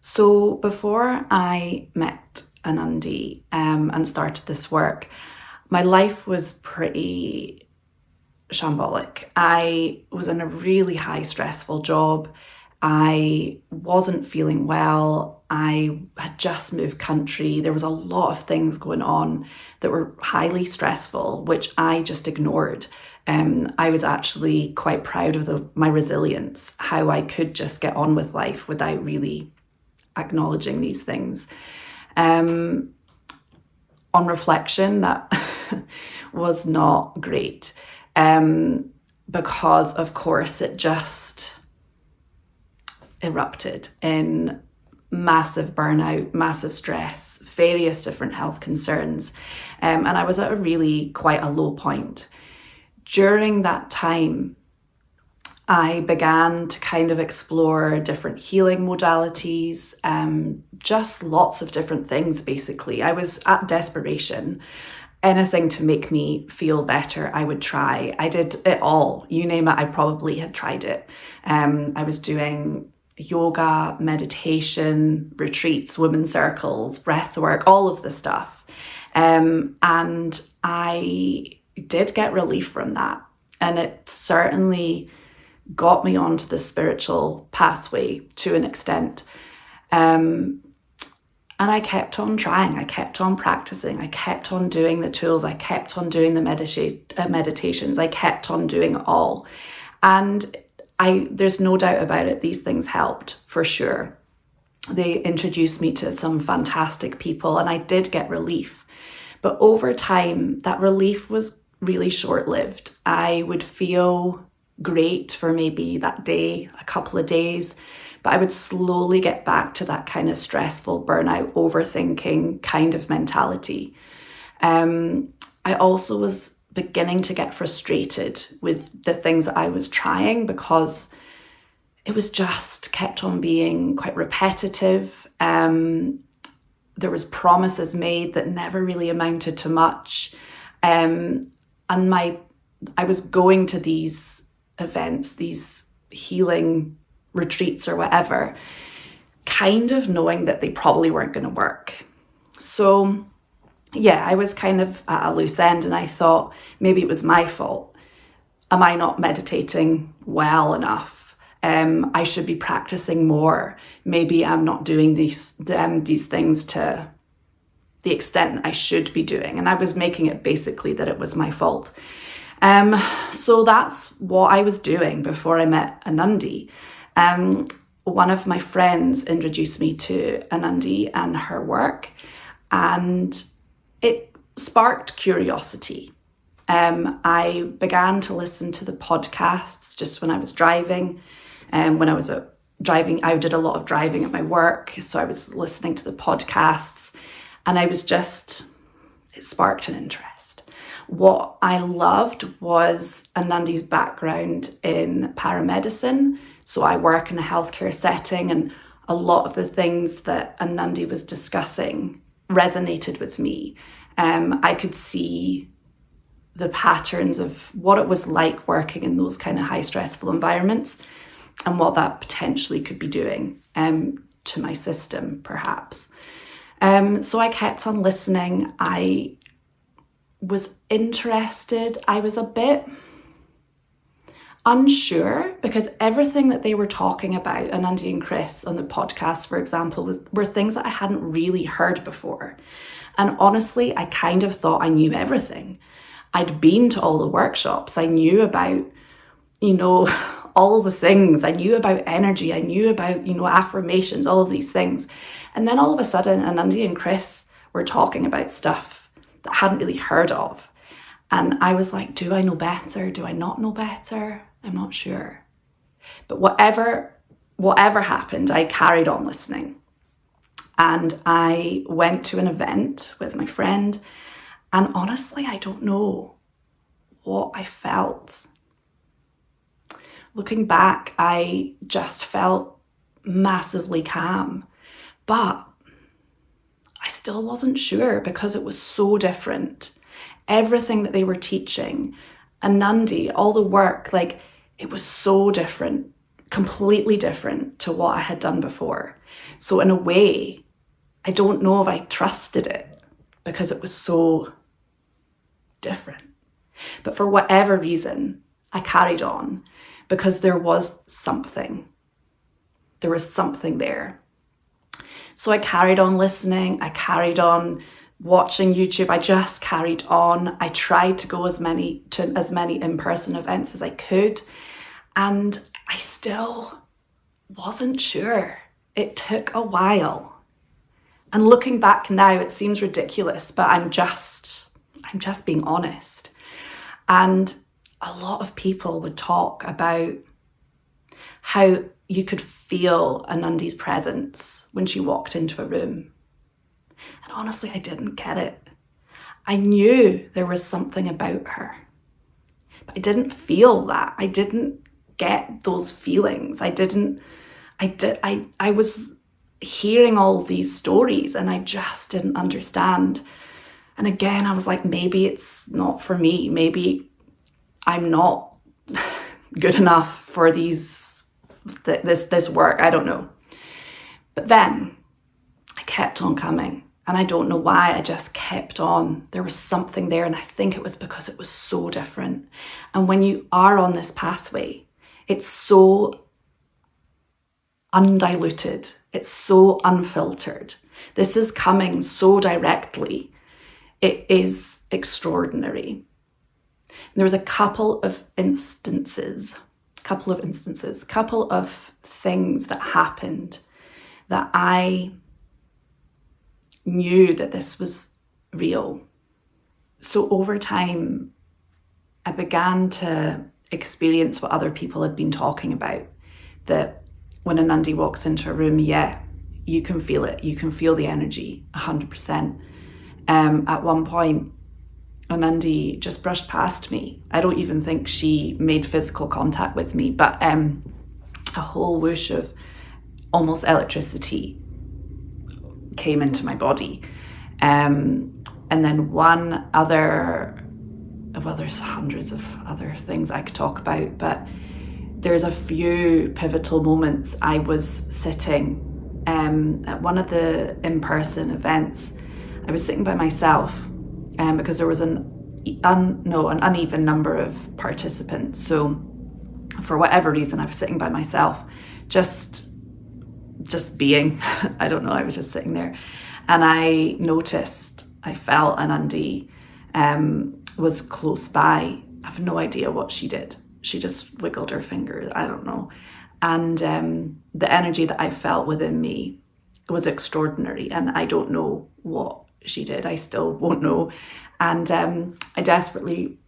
So before I met Anandi and started this work, my life was pretty shambolic. I was in a really high stressful job. I wasn't feeling well. I had just moved country. There was a lot of things going on that were highly stressful, which I just ignored. I was actually quite proud of my resilience, how I could just get on with life without really acknowledging these things. On reflection, that was not great, because of course it just erupted in massive burnout, massive stress, various different health concerns, and I was at quite a low point. During that time, I began to kind of explore different healing modalities, just lots of different things, basically. I was at desperation. Anything to make me feel better, I would try. I did it all. You name it, I probably had tried it. I was doing yoga, meditation, retreats, women's circles, breathwork, all of the stuff. And I did get relief from that. And it certainly got me onto the spiritual pathway to an extent. And I kept on trying, I kept on practicing, I kept on doing the tools, I kept on doing the meditations, I kept on doing it all. And there's no doubt about it, these things helped for sure. They introduced me to some fantastic people and I did get relief. But over time, that relief was really short-lived. I would feel great for maybe that day, a couple of days, but I would slowly get back to that kind of stressful, burnout, overthinking kind of mentality. I also was beginning to get frustrated with the things that I was trying because it was just kept on being quite repetitive. There was promises made that never really amounted to much. And I was going to these events, these healing retreats or whatever, kind of knowing that they probably weren't going to work. So yeah, I was kind of at a loose end and I thought maybe it was my fault. Am I not meditating well enough? I should be practicing more. Maybe I'm not doing these things to the extent that I should be doing. And I was making it basically that it was my fault. So that's what I was doing before I met Anandi. One of my friends introduced me to Anandi and her work, and it sparked curiosity. I began to listen to the podcasts just when I was driving. When I was driving, I did a lot of driving at my work, so I was listening to the podcasts, and it sparked an interest. What I loved was Anandi's background in paramedicine. So I work in a healthcare setting, and a lot of the things that Anandi was discussing resonated with me. I could see the patterns of what it was like working in those kind of high stressful environments and what that potentially could be doing to my system, perhaps. So I kept on listening. I was interested. I was a bit unsure because everything that they were talking about, Anandi and Chris on the podcast, for example, were things that I hadn't really heard before. And honestly, I kind of thought I knew everything. I'd been to all the workshops. I knew about, all the things. I knew about energy. I knew about, affirmations, all of these things. And then all of a sudden, Anandi and Chris were talking about stuff that I hadn't really heard of. And I was like, do I know better? Do I not know better? I'm not sure. But whatever happened, I carried on listening. And I went to an event with my friend. And honestly, I don't know what I felt. Looking back, I just felt massively calm. But I still wasn't sure because it was so different. Everything that they were teaching, Anandi, all the work, it was so different, completely different to what I had done before. So in a way, I don't know if I trusted it because it was so different. But for whatever reason, I carried on because there was something. There was something there. So I carried on listening. I carried on watching YouTube. I just carried on. I tried to go as many in-person events as I could. And I still wasn't sure. It took a while. And looking back now, it seems ridiculous, but I'm just being honest. And a lot of people would talk about how you could feel Anandi's presence when she walked into a room. And honestly, I didn't get it. I knew there was something about her, but I didn't feel that. I didn't get those feelings. I was hearing all these stories and I just didn't understand. And again, I was like, maybe it's not for me. Maybe I'm not good enough for this work. I don't know. But then I kept on coming. And I don't know why, I just kept on. There was something there, and I think it was because it was so different. And when you are on this pathway, it's so undiluted. It's so unfiltered. This is coming so directly. It is extraordinary. And there was a couple of things that happened that I knew that this was real. So over time, I began to experience what other people had been talking about, that when Anandi walks into a room, yeah, you can feel it. You can feel the energy 100%. At one point, Anandi just brushed past me. I don't even think she made physical contact with me, but a whole whoosh of almost electricity came into my body. And then one other, well, there's hundreds of other things I could talk about, but there's a few pivotal moments. I was sitting at one of the in-person events. I was sitting by myself because there was an uneven number of participants. So for whatever reason, I was sitting by myself, just being. I don't know, I was just sitting there. And I felt Anandi was close by. I have no idea what she did. She just wiggled her fingers, I don't know. And the energy that I felt within me was extraordinary. And I don't know what she did. I still won't know. And I desperately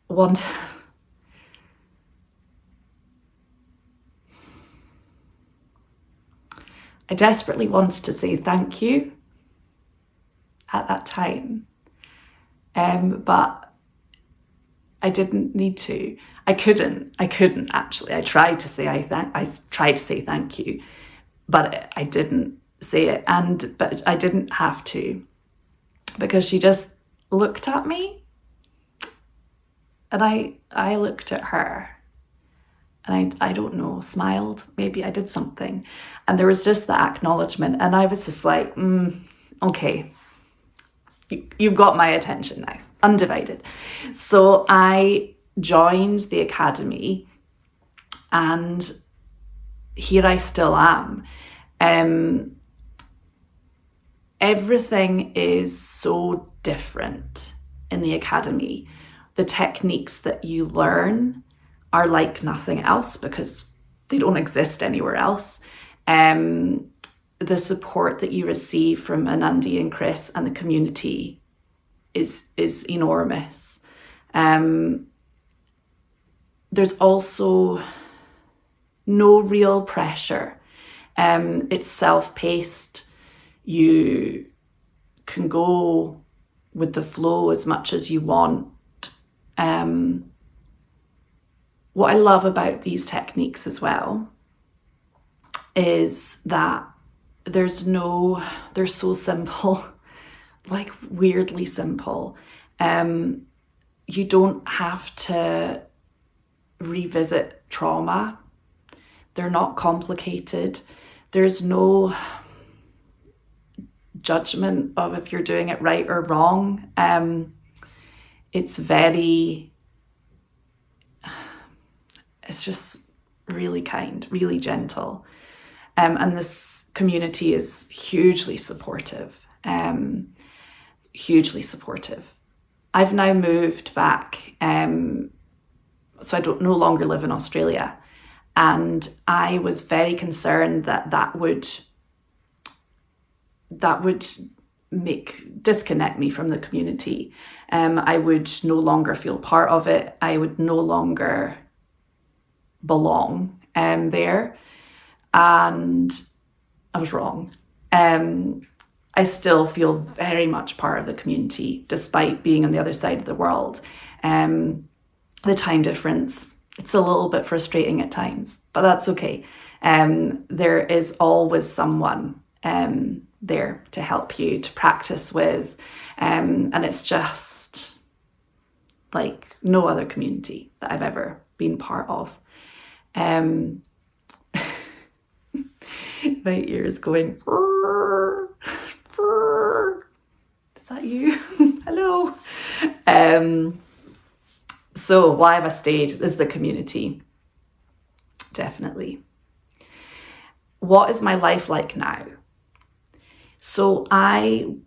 wanted to say thank you at that time, but I didn't need to. I couldn't actually. I tried to say thank you, but I didn't say it, but I didn't have to, because she just looked at me, and I looked at her. And I don't know, smiled, maybe I did something. And there was just that acknowledgement. And I was just like, okay, you've got my attention now, undivided. So I joined the academy, and here I still am. Everything is so different in the academy. The techniques that you learn are like nothing else because they don't exist anywhere else. The support that you receive from Anandi and Chris and the community is enormous. There's also no real pressure. It's self-paced. You can go with the flow as much as you want. What I love about these techniques as well is that they're so simple, like weirdly simple. You don't have to revisit trauma. They're not complicated. There's no judgment of if you're doing it right or wrong. It's just really kind, really gentle. And this community is hugely supportive, hugely supportive. I've now moved back, so I no longer live in Australia. And I was very concerned that would disconnect me from the community. I would no longer feel part of it. I would no longer belong there. And I was wrong. I still feel very much part of the community, despite being on the other side of the world. The time difference, it's a little bit frustrating at times, but that's okay. There is always someone there to help you, to practice with. And it's just like no other community that I've ever been part of. My ear is going, "Brr, brr." Is that you? Hello. So why have I stayed? Is the community. Definitely. What is my life like now? So I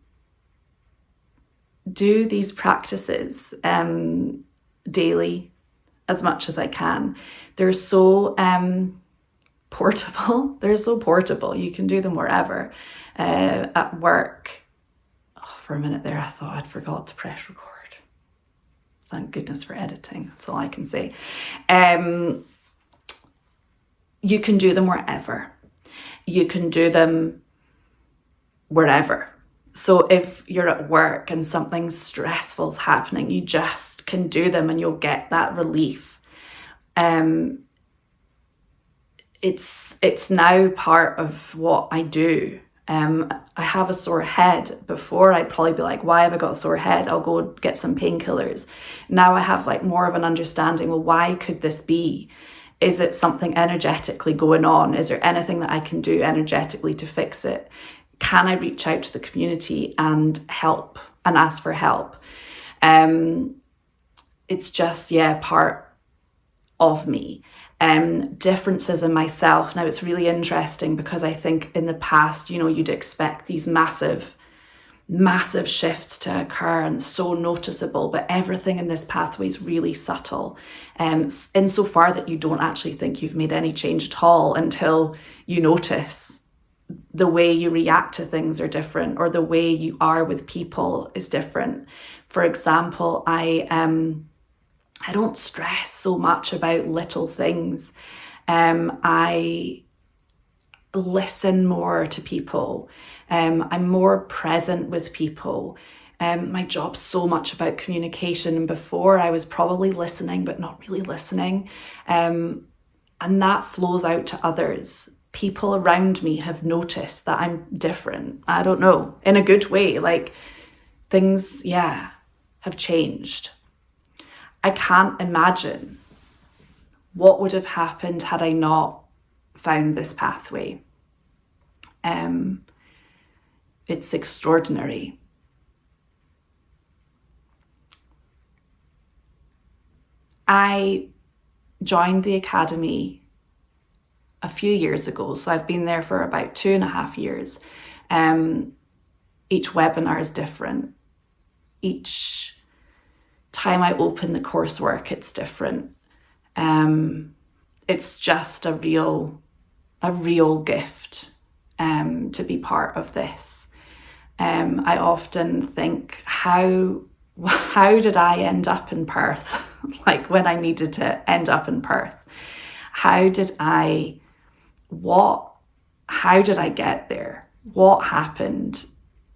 do these practices daily as much as I can. They're so portable. They're so portable. You can do them wherever. At work. Oh, for a minute there, I thought I'd forgot to press record. Thank goodness for editing. That's all I can say. You can do them wherever. You can do them wherever. So if you're at work and something stressful is happening, you just can do them and you'll get that relief. It's now part of what I do. I have a sore head. Before I'd probably be like, why have I got a sore head? I'll go get some painkillers. Now I have like more of an understanding, well, why could this be? Is it something energetically going on? Is there anything that I can do energetically to fix it? Can I reach out to the community and help and ask for help? It's just, part of me. Differences in myself. Now it's really interesting because I think in the past, you'd expect these massive shifts to occur and so noticeable, but everything in this pathway is really subtle. Insofar that you don't actually think you've made any change at all until you notice the way you react to things are different, or the way you are with people is different. For example, I don't stress so much about little things. I listen more to people. I'm more present with people. My job's so much about communication, and before I was probably listening but not really listening. And that flows out to others. People around me have noticed that I'm different. I don't know, in a good way. Like things, have changed. I can't imagine what would have happened had I not found this pathway. It's extraordinary. I joined the academy a few years ago, so I've been there for about 2.5 years. Each webinar is different. Each time I open the coursework, it's different. It's just a real gift to be part of this. I often think, how did I end up in Perth? Like when I needed to end up in Perth, how did I get there? What happened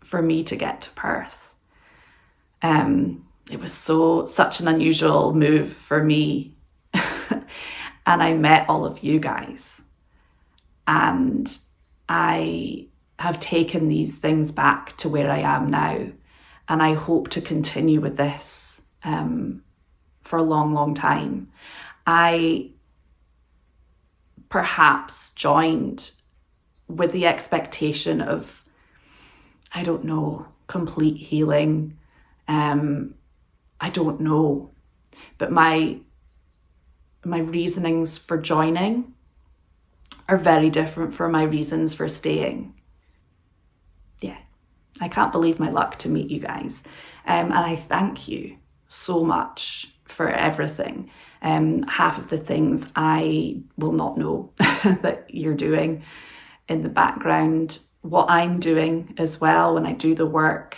for me to get to Perth? It was such an unusual move for me. And I met all of you guys. And I have taken these things back to where I am now. And I hope to continue with this for a long, long time. I perhaps joined with the expectation of I don't know, complete healing. I don't know. But my reasonings for joining are very different from my reasons for staying. Yeah, I can't believe my luck to meet you guys. And I thank you so much for everything. Half of the things I will not know that you're doing in the background, what I'm doing as well when I do the work.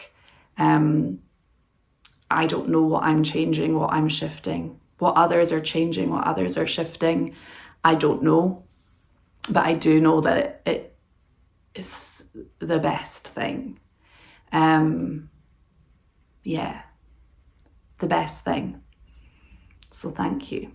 I don't know what I'm changing, what I'm shifting, what others are changing, what others are shifting. I don't know, but I do know that it is the best thing. Yeah, the best thing. So thank you.